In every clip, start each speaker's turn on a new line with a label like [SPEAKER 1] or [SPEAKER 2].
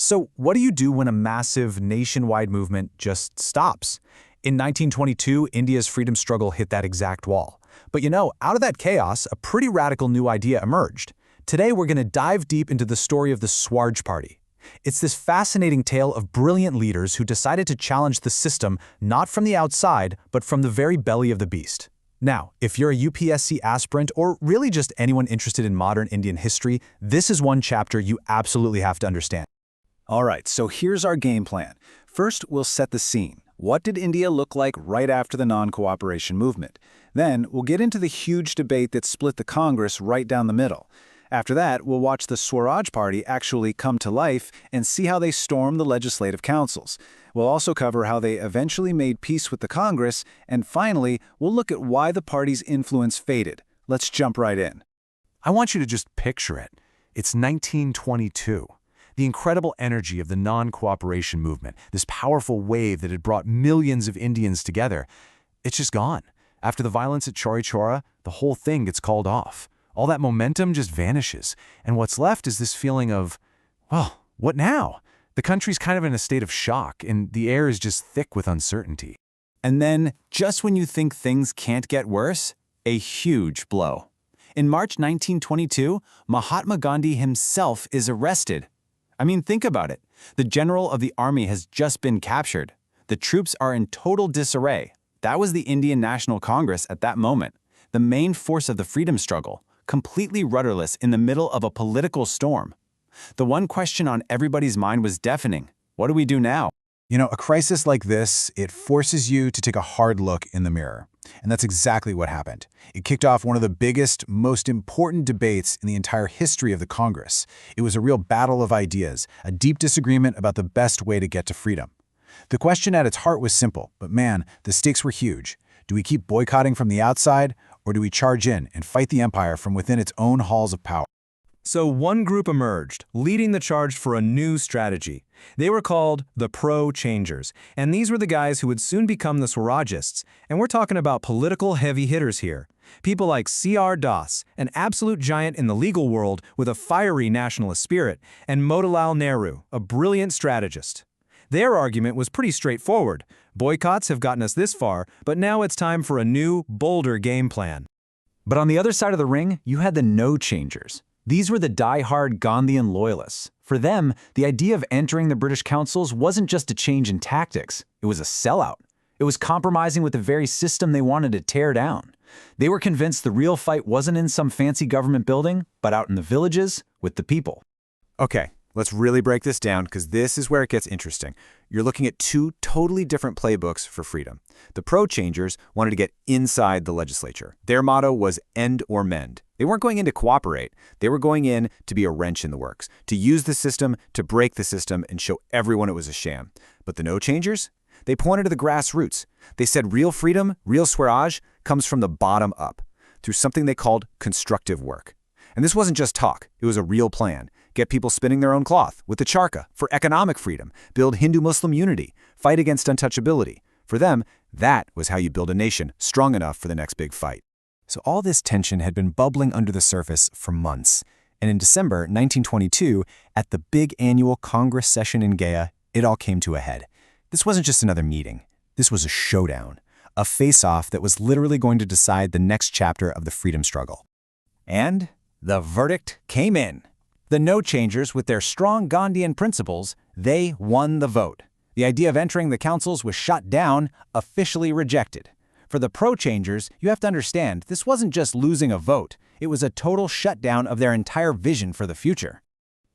[SPEAKER 1] So what do you do when a massive nationwide movement just stops? In 1922, India's freedom struggle hit that exact wall. But out of that chaos, a pretty radical new idea emerged. Today, we're going to dive deep into the story of the Swaraj Party. It's this fascinating tale of brilliant leaders who decided to challenge the system not from the outside, but from the very belly of the beast. Now, if you're a UPSC aspirant or really just anyone interested in modern Indian history, this is one chapter you absolutely have to understand.
[SPEAKER 2] All right, so here's our game plan. First, we'll set the scene. What did India look like right after the non-cooperation movement? Then, we'll get into the huge debate that split the Congress right down the middle. After that, we'll watch the Swaraj Party actually come to life and see how they stormed the legislative councils. We'll also cover how they eventually made peace with the Congress, and finally, we'll look at why the party's influence faded. Let's jump right in.
[SPEAKER 3] I want you to just picture it. It's 1922. The incredible energy of the non-cooperation movement, this powerful wave that had brought millions of Indians together, it's just gone. After the violence at Chauri Chaura, the whole thing gets called off. All that momentum just vanishes, and what's left is this feeling of, well, what now? The country's kind of in a state of shock, and the air is just thick with uncertainty.
[SPEAKER 2] And then, just when you think things can't get worse, a huge blow. In March 1922, Mahatma Gandhi himself is arrested. I mean, think about it. The general of the army has just been captured. The troops are in total disarray. That was the Indian National Congress at that moment, the main force of the freedom struggle, completely rudderless in the middle of a political storm. The one question on everybody's mind was deafening. What do we do now?
[SPEAKER 1] A crisis like this, it forces you to take a hard look in the mirror. And that's exactly what happened. It kicked off one of the biggest, most important debates in the entire history of the Congress. It was a real battle of ideas, a deep disagreement about the best way to get to freedom. The question at its heart was simple, but man, the stakes were huge. Do we keep boycotting from the outside, or do we charge in and fight the empire from within its own halls of power?
[SPEAKER 4] So one group emerged, leading the charge for a new strategy. They were called the Pro-Changers, and these were the guys who would soon become the Swarajists. And we're talking about political heavy hitters here. People like C.R. Das, an absolute giant in the legal world with a fiery nationalist spirit, and Motilal Nehru, a brilliant strategist. Their argument was pretty straightforward. Boycotts have gotten us this far, but now it's time for a new, bolder game plan.
[SPEAKER 2] But on the other side of the ring, you had the No-Changers. These were the die-hard Gandhian loyalists. For them, the idea of entering the British councils wasn't just a change in tactics. It was a sellout. It was compromising with the very system they wanted to tear down. They were convinced the real fight wasn't in some fancy government building, but out in the villages with the people.
[SPEAKER 3] Okay, let's really break this down because this is where it gets interesting. You're looking at two totally different playbooks for freedom. The Pro-Changers wanted to get inside the legislature. Their motto was end or mend. They weren't going in to cooperate. They were going in to be a wrench in the works, to use the system, to break the system, and show everyone it was a sham. But the No-Changers? They pointed to the grassroots. They said real freedom, real Swaraj, comes from the bottom up, through something they called constructive work. And this wasn't just talk. It was a real plan. Get people spinning their own cloth with the charkha for economic freedom, build Hindu-Muslim unity, fight against untouchability. For them, that was how you build a nation strong enough for the next big fight.
[SPEAKER 1] So all this tension had been bubbling under the surface for months. And in December 1922, at the big annual Congress session in Gaya, it all came to a head. This wasn't just another meeting. This was a showdown, a face-off that was literally going to decide the next chapter of the freedom struggle.
[SPEAKER 2] And the verdict came in. The No-Changers, with their strong Gandhian principles, they won the vote. The idea of entering the councils was shot down, officially rejected. For the Pro-Changers, you have to understand, this wasn't just losing a vote. It was a total shutdown of their entire vision for the future.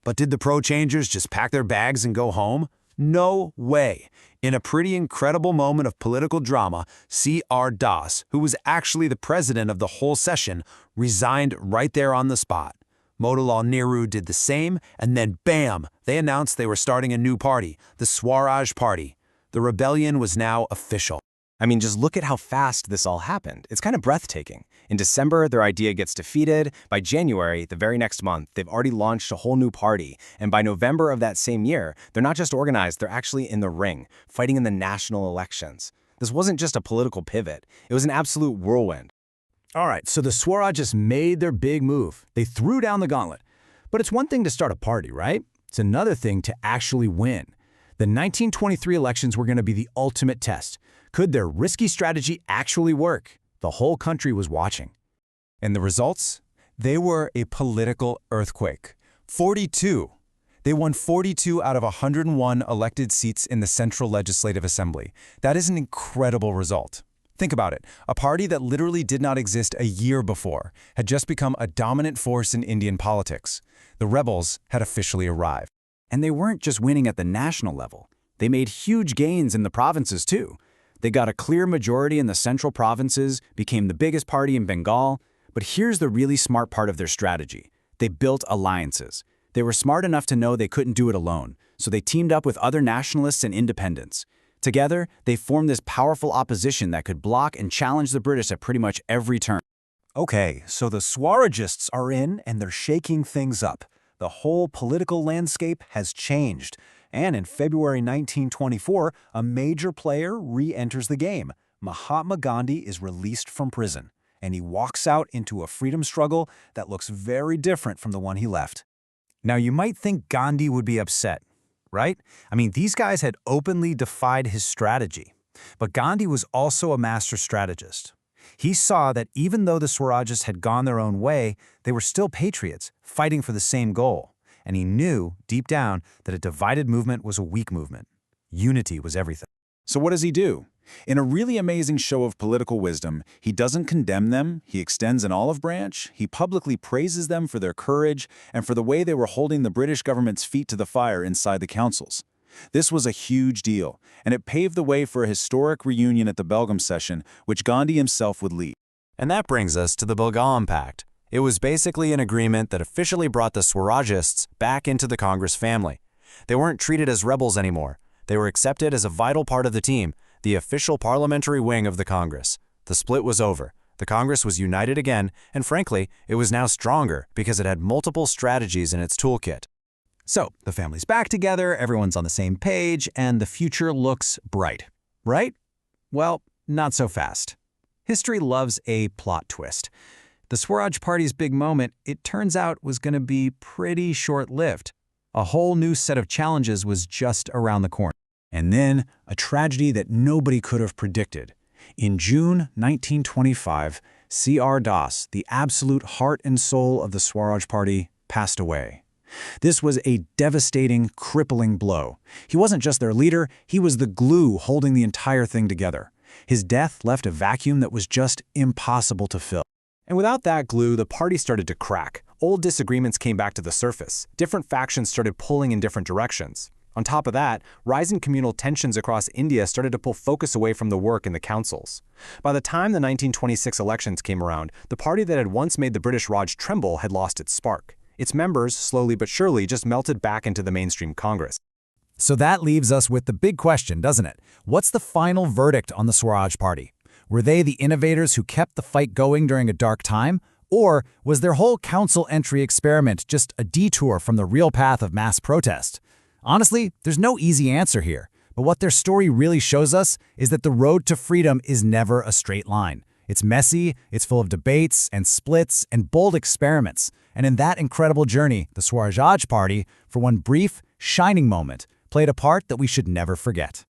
[SPEAKER 3] But did the Pro-Changers just pack their bags and go home? No way. In a pretty incredible moment of political drama, C.R. Das, who was actually the president of the whole session, resigned right there on the spot. Motilal Nehru did the same, and then bam, they announced they were starting a new party, the Swaraj Party. The rebellion was now official.
[SPEAKER 5] I mean, just look at how fast this all happened. It's kind of breathtaking. In December, their idea gets defeated. By January, the very next month, they've already launched a whole new party. And by November of that same year, they're not just organized, they're actually in the ring, fighting in the national elections. This wasn't just a political pivot. It was an absolute whirlwind.
[SPEAKER 4] All right, so the Swarajists made their big move. They threw down the gauntlet. But it's one thing to start a party, right?
[SPEAKER 1] It's another thing to actually win. The 1923 elections were going to be the ultimate test. Could their risky strategy actually work? The whole country was watching.
[SPEAKER 2] And the results? They were a political earthquake. 42. They won 42 out of 101 elected seats in the Central Legislative Assembly. That is an incredible result. Think about it. A party that literally did not exist a year before had just become a dominant force in Indian politics. The rebels had officially arrived.
[SPEAKER 6] And they weren't just winning at the national level. They made huge gains in the provinces too. They got a clear majority in the central provinces, became the biggest party in Bengal. But here's the really smart part of their strategy. They built alliances. They were smart enough to know they couldn't do it alone, so they teamed up with other nationalists and independents. Together, they formed this powerful opposition that could block and challenge the British at pretty much every turn.
[SPEAKER 4] Okay, so the Swarajists are in and they're shaking things up. The whole political landscape has changed. And in February 1924, a major player re-enters the game. Mahatma Gandhi is released from prison, and he walks out into a freedom struggle that looks very different from the one he left.
[SPEAKER 1] Now, you might think Gandhi would be upset, right? I mean, these guys had openly defied his strategy. But Gandhi was also a master strategist. He saw that even though the Swarajists had gone their own way, they were still patriots, fighting for the same goal. And he knew, deep down, that a divided movement was a weak movement. Unity was everything.
[SPEAKER 2] So what does he do? In a really amazing show of political wisdom, he doesn't condemn them, he extends an olive branch, he publicly praises them for their courage and for the way they were holding the British government's feet to the fire inside the councils. This was a huge deal, and it paved the way for a historic reunion at the Belgium Session, which Gandhi himself would lead.
[SPEAKER 5] And that brings us to the Belgaum Pact. It was basically an agreement that officially brought the Swarajists back into the Congress family. They weren't treated as rebels anymore. They were accepted as a vital part of the team, the official parliamentary wing of the Congress. The split was over. The Congress was united again, and frankly, it was now stronger because it had multiple strategies in its toolkit.
[SPEAKER 1] So, the family's back together, everyone's on the same page, and the future looks bright. Right? Well, not so fast. History loves a plot twist. The Swaraj Party's big moment, it turns out, was going to be pretty short-lived. A whole new set of challenges was just around the corner. And then, a tragedy that nobody could have predicted. In June 1925, C.R. Das, the absolute heart and soul of the Swaraj Party, passed away. This was a devastating, crippling blow. He wasn't just their leader, he was the glue holding the entire thing together. His death left a vacuum that was just impossible to fill.
[SPEAKER 5] And without that glue, the party started to crack. Old disagreements came back to the surface. Different factions started pulling in different directions. On top of that, rising communal tensions across India started to pull focus away from the work in the councils. By the time the 1926 elections came around, the party that had once made the British Raj tremble had lost its spark. Its members, slowly but surely, just melted back into the mainstream Congress.
[SPEAKER 1] So that leaves us with the big question, doesn't it? What's the final verdict on the Swaraj Party? Were they the innovators who kept the fight going during a dark time? Or was their whole council entry experiment just a detour from the real path of mass protest? Honestly, there's no easy answer here. But what their story really shows us is that the road to freedom is never a straight line. It's messy, it's full of debates and splits and bold experiments. And in that incredible journey, the Swaraj Party, for one brief, shining moment, played a part that we should never forget.